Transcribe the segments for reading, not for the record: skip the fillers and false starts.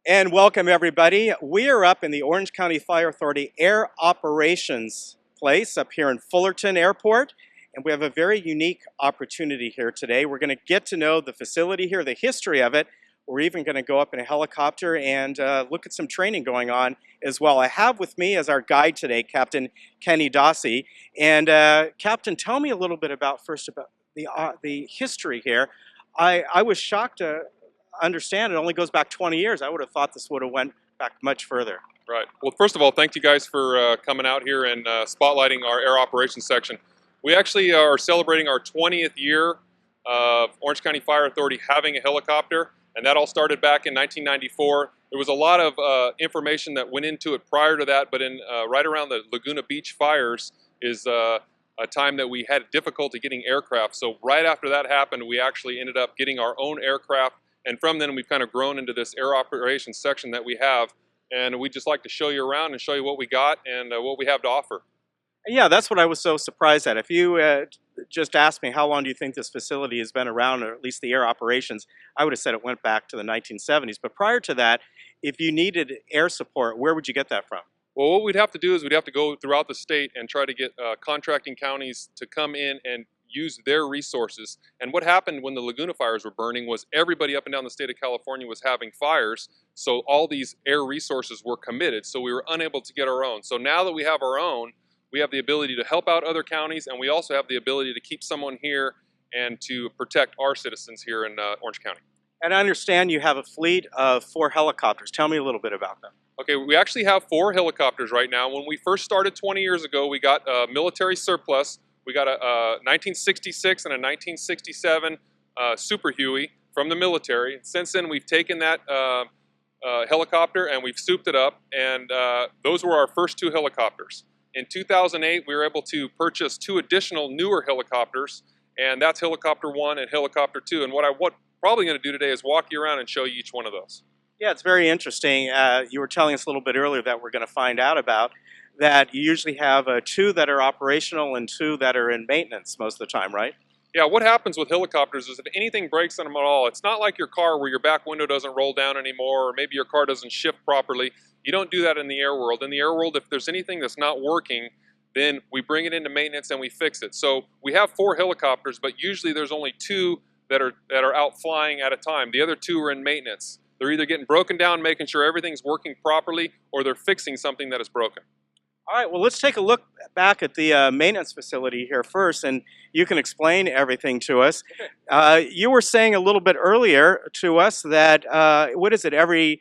And welcome everybody. We are up in the Orange County Fire Authority Air Operations place up here in Fullerton Airport. And we have a very unique opportunity here today. We're going to get to know the facility here, the history of it. We're even going to go up in a helicopter and look at some training going on as well. I have with me as our guide today, Captain Kenny Dossie. And Captain, tell me a little bit about the history here. I was shocked to understand it only goes back 20 years. I would have thought this would have went back much further. Right. Well, first of all, thank you guys for coming out here and spotlighting our air operations section. We actually are celebrating our 20th year of Orange County Fire Authority having a helicopter, and that all started back in 1994. There was a lot of information that went into it prior to that, but in right around the Laguna Beach fires is a time that we had difficulty getting aircraft. So right after that happened, we actually ended up getting our own aircraft. And from then, we've kind of grown into this air operations section that we have. And we'd just like to show you around and show you what we got and what we have to offer. Yeah, that's what I was so surprised at. If you just asked me how long do you think this facility has been around, or at least the air operations, I would have said it went back to the 1970s. But prior to that, if you needed air support, where would you get that from? Well, what we'd have to do is we'd have to go throughout the state and try to get contracting counties to come in and use their resources. And what happened when the Laguna fires were burning was everybody up and down the state of California was having fires, so all these air resources were committed, so we were unable to get our own. So now that we have our own, we have the ability to help out other counties, and we also have the ability to keep someone here and to protect our citizens here in Orange County. And I understand you have a fleet of 4 helicopters. Tell me a little bit about them. Okay, we actually have 4 helicopters right now. When we first started 20 years ago, we got a military surplus. We got a 1966 and a 1967 Super Huey from the military. Since then, we've taken that helicopter and we've souped it up, and those were our first 2 helicopters. In 2008, we were able to purchase 2 additional newer helicopters, and that's Helicopter 1 and Helicopter 2. And what I'm probably going to do today is walk you around and show you each one of those. Yeah, it's very interesting. You were telling us a little bit earlier that we're going to find out about that you usually have 2 that are operational and 2 that are in maintenance most of the time, right? Yeah, what happens with helicopters is if anything breaks on them at all, it's not like your car where your back window doesn't roll down anymore, or maybe your car doesn't shift properly. You don't do that in the air world. In the air world, if there's anything that's not working, then we bring it into maintenance and we fix it. So we have 4 helicopters, but usually there's only 2 that are out flying at a time. The other 2 are in maintenance. They're either getting broken down, making sure everything's working properly, or they're fixing something that is broken. All right, well, let's take a look back at the maintenance facility here first, and you can explain everything to us. Okay. You were saying a little bit earlier to us that, what is it, every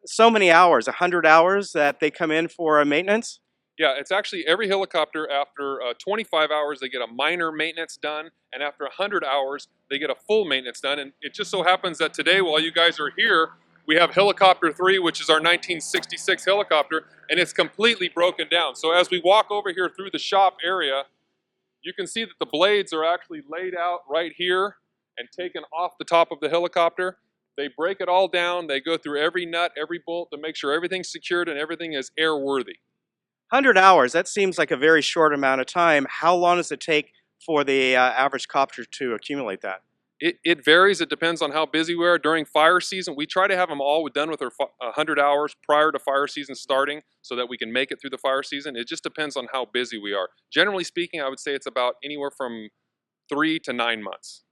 so many hours, 100 hours that they come in for maintenance? Yeah, it's actually every helicopter after 25 hours, they get a minor maintenance done, and after 100 hours, they get a full maintenance done. And it just so happens that today, while you guys are here, we have Helicopter 3, which is our 1966 helicopter, and it's completely broken down. So as we walk over here through the shop area, you can see that the blades are actually laid out right here and taken off the top of the helicopter. They break it all down. They go through every nut, every bolt to make sure everything's secured and everything is airworthy. 100 hours, that seems like a very short amount of time. How long does it take for the average copter to accumulate that? It varies. It depends on how busy we are. During fire season, we try to have them all done with our 100 hours prior to fire season starting so that we can make it through the fire season. It just depends on how busy we are. Generally speaking, I would say it's about anywhere from 3 to 9 months.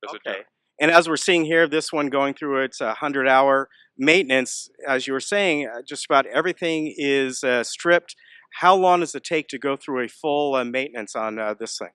Okay. And as we're seeing here, this one going through its 100-hour maintenance, as you were saying, just about everything is stripped. How long does it take to go through a full maintenance on this thing?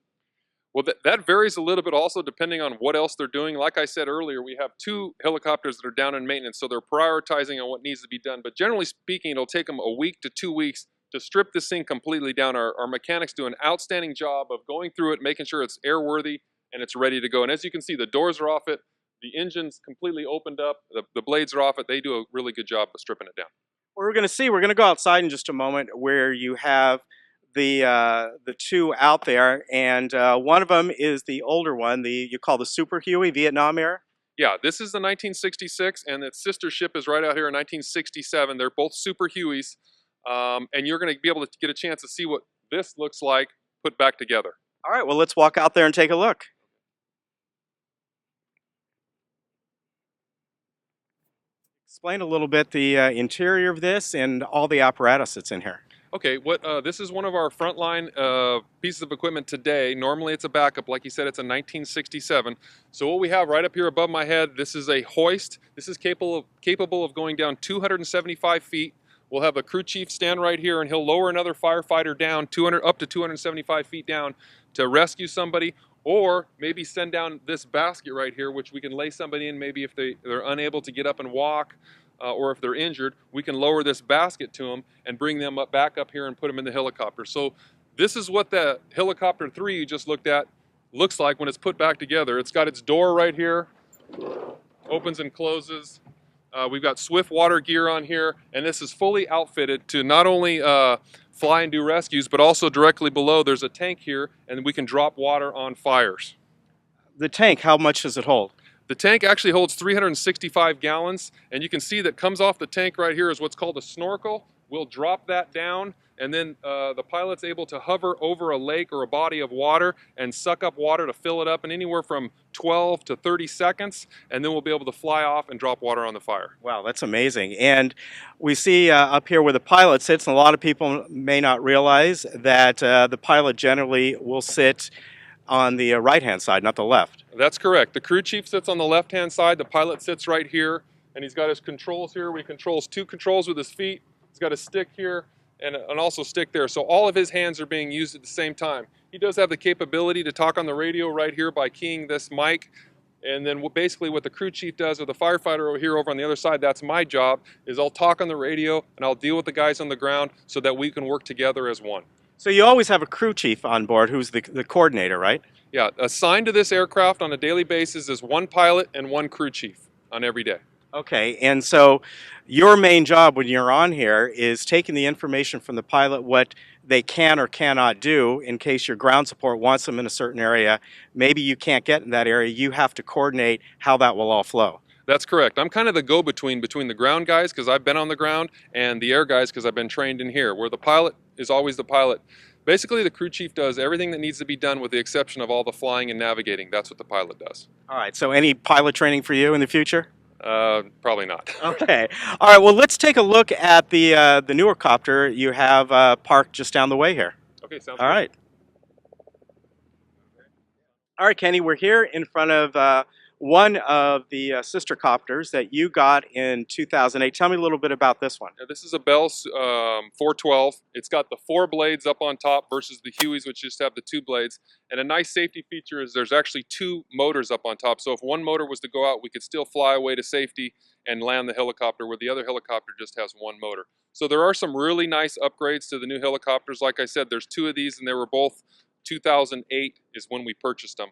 Well, that varies a little bit also depending on what else they're doing. Like I said earlier, we have 2 helicopters that are down in maintenance, so they're prioritizing on what needs to be done. But generally speaking, it'll take them a week to 2 weeks to strip this thing completely down. Our mechanics do an outstanding job of going through it, making sure it's airworthy and it's ready to go. And as you can see, the doors are off it, the engine's completely opened up, the blades are off it. They do a really good job of stripping it down. Well, we're going to go outside in just a moment where you have the 2 out there, and one of them is the older one, you call the Super Huey, Vietnam era? Yeah, this is the 1966, and its sister ship is right out here in 1967. They're both Super Hueys, and you're going to be able to get a chance to see what this looks like put back together. All right, well, let's walk out there and take a look. explain a little bit the interior of this and all the apparatus that's in here. Okay, this is one of our frontline pieces of equipment today. Normally it's a backup, like you said, it's a 1967. So what we have right up here above my head, this is a hoist. This is capable of going down 275 feet. We'll have a crew chief stand right here, and he'll lower another firefighter down up to 275 feet down to rescue somebody, or maybe send down this basket right here, which we can lay somebody in. Maybe if they're unable to get up and walk, or if they're injured, we can lower this basket to them and bring them back up here and put them in the helicopter. So this is what the Helicopter 3 you just looked at looks like when it's put back together. It's got its door right here, opens and closes. We've got swift water gear on here, and this is fully outfitted to not only fly and do rescues, but also directly below there's a tank here, and we can drop water on fires. The tank, how much does it hold? The tank actually holds 365 gallons, and you can see that comes off the tank right here is what's called a snorkel. We'll drop that down, and then the pilot's able to hover over a lake or a body of water and suck up water to fill it up in anywhere from 12 to 30 seconds, and then we'll be able to fly off and drop water on the fire. Wow, that's amazing. And we see up here where the pilot sits, and a lot of people may not realize that the pilot generally will sit on the right-hand side, not the left. That's correct. The crew chief sits on the left-hand side. The pilot sits right here, and he's got his controls here. He controls two controls with his feet. He's got a stick here and also stick there. So all of his hands are being used at the same time. He does have the capability to talk on the radio right here by keying this mic. And then basically what the crew chief does, or the firefighter over on the other side, that's my job, is I'll talk on the radio and I'll deal with the guys on the ground so that we can work together as one. So you always have a crew chief on board who's the coordinator, right? Yeah, assigned to this aircraft on a daily basis is one pilot and one crew chief on every day. Okay, and so your main job when you're on here is taking the information from the pilot, what they can or cannot do in case your ground support wants them in a certain area. Maybe you can't get in that area. You have to coordinate how that will all flow. That's correct. I'm kind of the go-between between the ground guys, because I've been on the ground, and the air guys, because I've been trained in here, where the pilot is always the pilot. Basically, the crew chief does everything that needs to be done with the exception of all the flying and navigating. That's what the pilot does. All right, so any pilot training for you in the future? Probably not. Okay. All right, well, let's take a look at the newer copter you have parked just down the way here. Okay, sounds All good. right. All right, Kenny, we're here in front of one of the sister copters that you got in 2008. Tell me a little bit about this one. This is a Bell 412. It's got the 4 blades up on top versus the Hueys, which just have the 2 blades. And a nice safety feature is there's actually 2 motors up on top. So if one motor was to go out, we could still fly away to safety and land the helicopter, where the other helicopter just has 1 motor. So there are some really nice upgrades to the new helicopters. Like I said, there's 2 of these, and they were both 2008 is when we purchased them.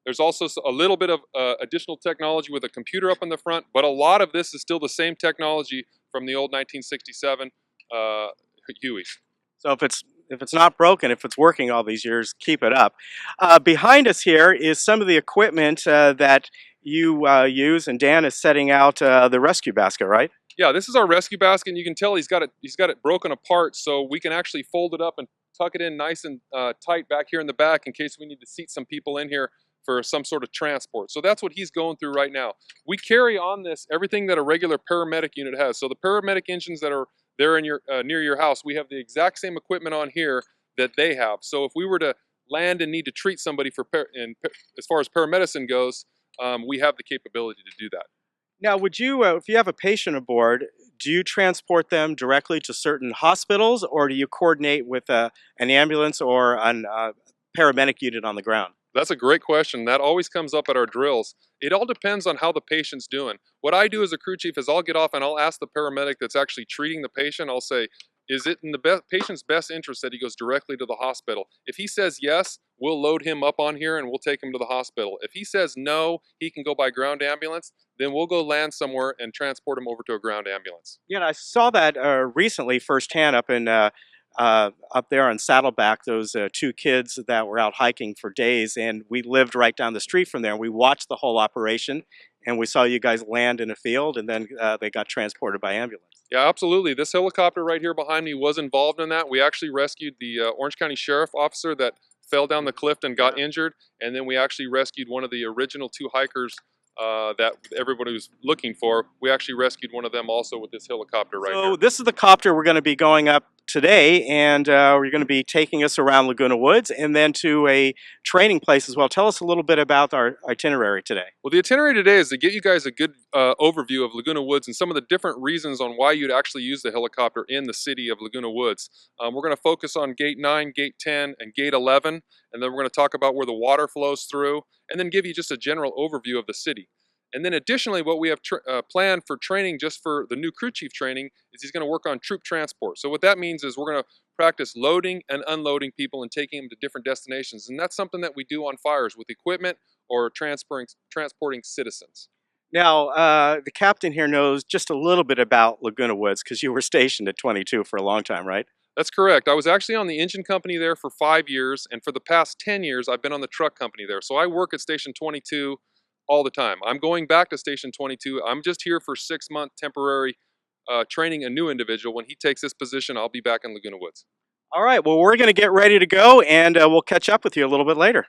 There's also a little bit of additional technology with a computer up in the front, but a lot of this is still the same technology from the old 1967 Hueys. So if it's not broken, if it's working all these years, keep it up. Behind us here is some of the equipment that you use, and Dan is setting out the rescue basket, right? Yeah, this is our rescue basket, and you can tell he's got it broken apart, so we can actually fold it up and tuck it in nice and tight back here in the back in case we need to seat some people in here for some sort of transport. So that's what he's going through right now. We carry on this everything that a regular paramedic unit has. So the paramedic engines that are there in your near your house, we have the exact same equipment on here that they have. So if we were to land and need to treat somebody as far as paramedicine goes, we have the capability to do that. Now, would you, if you have a patient aboard, do you transport them directly to certain hospitals, or do you coordinate with an ambulance or a paramedic unit on the ground? That's a great question. That always comes up at our drills. It all depends on how the patient's doing. What I do as a crew chief is I'll get off and I'll ask the paramedic that's actually treating the patient, I'll say, is it in the patient's best interest that he goes directly to the hospital? If he says yes, we'll load him up on here and we'll take him to the hospital. If he says no, he can go by ground ambulance, then we'll go land somewhere and transport him over to a ground ambulance. Yeah, and I saw that recently firsthand up there on Saddleback, those 2 kids that were out hiking for days, and we lived right down the street from there, and we watched the whole operation, and we saw you guys land in a field, and then they got transported by ambulance. Yeah, absolutely. This helicopter right here behind me was involved in that. We actually rescued the Orange County Sheriff officer that fell down the cliff and got injured, and then we actually rescued one of the original 2 hikers that everybody was looking for. We actually rescued one of them also with this helicopter right So here. this is the copter we're going to be going up today, and we're going to be taking us around Laguna Woods and then to a training place as well. Tell us a little bit about our itinerary today. Well, the itinerary today is to get you guys a good overview of Laguna Woods and some of the different reasons on why you'd actually use the helicopter in the city of Laguna Woods. We're going to focus on Gate 9, Gate 10, and Gate 11, and then we're going to talk about where the water flows through, and then give you just a general overview of the city. And then additionally, what we have planned for training just for the new crew chief training is he's going to work on troop transport. So what that means is we're going to practice loading and unloading people and taking them to different destinations. And that's something that we do on fires with equipment or transporting citizens. Now, the captain here knows just a little bit about Laguna Woods because you were stationed at 22 for a long time, right? That's correct. I was actually on the engine company there for 5 years, and for the past 10 years, I've been on the truck company there. So I work at Station 22 all the time. I'm going back to Station 22. I'm just here for 6-month temporary training a new individual. When he takes this position, I'll be back in Laguna Woods. All right, well, we're going to get ready to go, and we'll catch up with you a little bit later.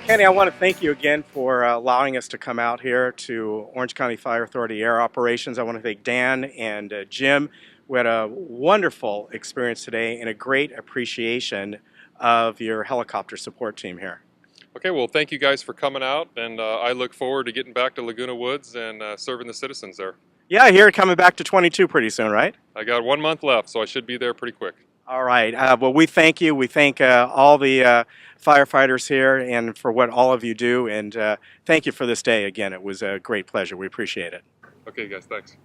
Kenny, I want to thank you again for allowing us to come out here to Orange County Fire Authority Air Operations. I want to thank Dan and Jim. We had a wonderful experience today and a great appreciation of your helicopter support team here. Okay, well, thank you guys for coming out, and I look forward to getting back to Laguna Woods and serving the citizens there. Yeah, I hear you're coming back to 22 pretty soon, right? I got 1 month left, so I should be there pretty quick. All right. Well, we thank you. We thank all the firefighters here and for what all of you do. And thank you for this day. Again, it was a great pleasure. We appreciate it. Okay, guys, thanks.